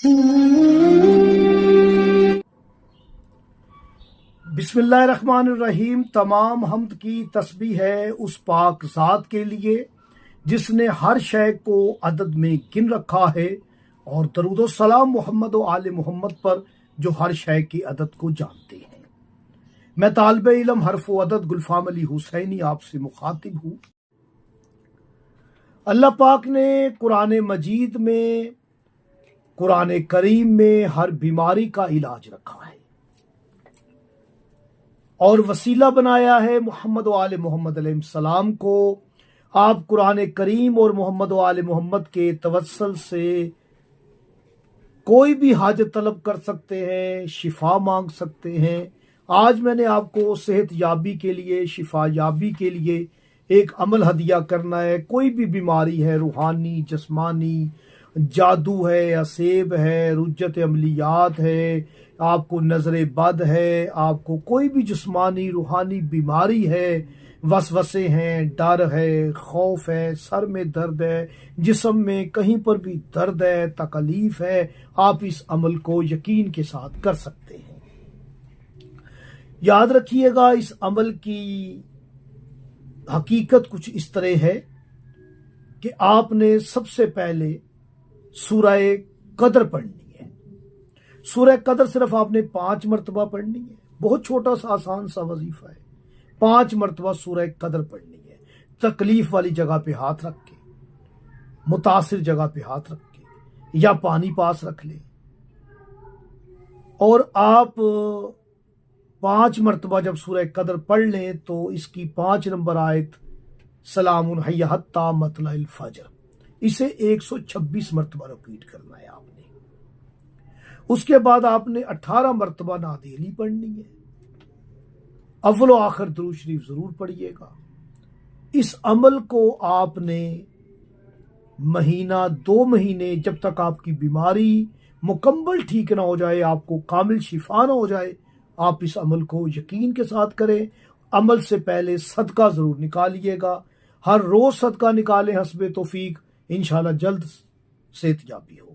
बिस्मिल्लाहिर्रहमानिर्रहीम। तमाम हम्द की तस्बीह है उस पाक ज़ात के लिए जिसने हर शय को अदद में गिन रखा है, और दरूद सलाम मोहम्मद व आले मोहम्मद पर जो हर शय की अदद को जानते हैं। मैं तालिबे इल्म हर्फ व अदद गुलफाम अली हुसैनी आपसे मुखातिब हूँ। अल्लाह पाक ने कुरान मजीद में, कुरान करीम में हर बीमारी का इलाज रखा है और वसीला बनाया है मोहम्मद व आले मोहम्मद अलैहिस्सलाम को। आप कुरान करीम और मोहम्मद व आले मोहम्मद के तवस्सुल से कोई भी हाजत तलब कर सकते हैं, शिफा मांग सकते हैं। आज मैंने आपको सेहत याबी के लिए, शिफा याबी के लिए एक अमल हदिया करना है। कोई भी बीमारी है, रूहानी, जिस्मानी, जादू है, असेब है, रुज्जत अमलियात है, आपको नजर बद है, आपको कोई भी जिस्मानी रूहानी बीमारी है, वसवसे हैं, डर है, खौफ है, सर में दर्द है, जिस्म में कहीं पर भी दर्द है, तकलीफ है, आप इस अमल को यकीन के साथ कर सकते हैं। याद रखिएगा, इस अमल की हकीकत कुछ इस तरह है कि आपने सबसे पहले सूरह कदर पढ़नी है। सूरह कदर सिर्फ आपने 5 मरतबा पढ़नी है। बहुत छोटा सा आसान सा वजीफा है। 5 मरतबा सूरह कदर पढ़नी है। तकलीफ वाली जगह पे हाथ रख के, मुतासिर जगह पे हाथ रख के, या पानी पास रख ले, और आप 5 मरतबा जब सूरह कदर पढ़ लें तो इसकी 5 नंबर आयत सलामुन हिय हत्ता मतलइल फजर, इसे 126 मरतबा रिपीट करना है आपने। उसके बाद आपने 18 मरतबा नादेली पढ़नी है। अव्वल आखिर दुरूद शरीफ जरूर पढ़िएगा। इस अमल को आपने महीना 2 महीने, जब तक आपकी बीमारी मुकम्मल ठीक ना हो जाए, आपको कामिल शिफा ना हो जाए, आप इस अमल को यकीन के साथ करें। अमल से पहले सदका जरूर निकालिएगा। हर रोज सदका निकालें हस्बे तौफीक, इंशाल्लाह जल्द सेहतयाबी हो।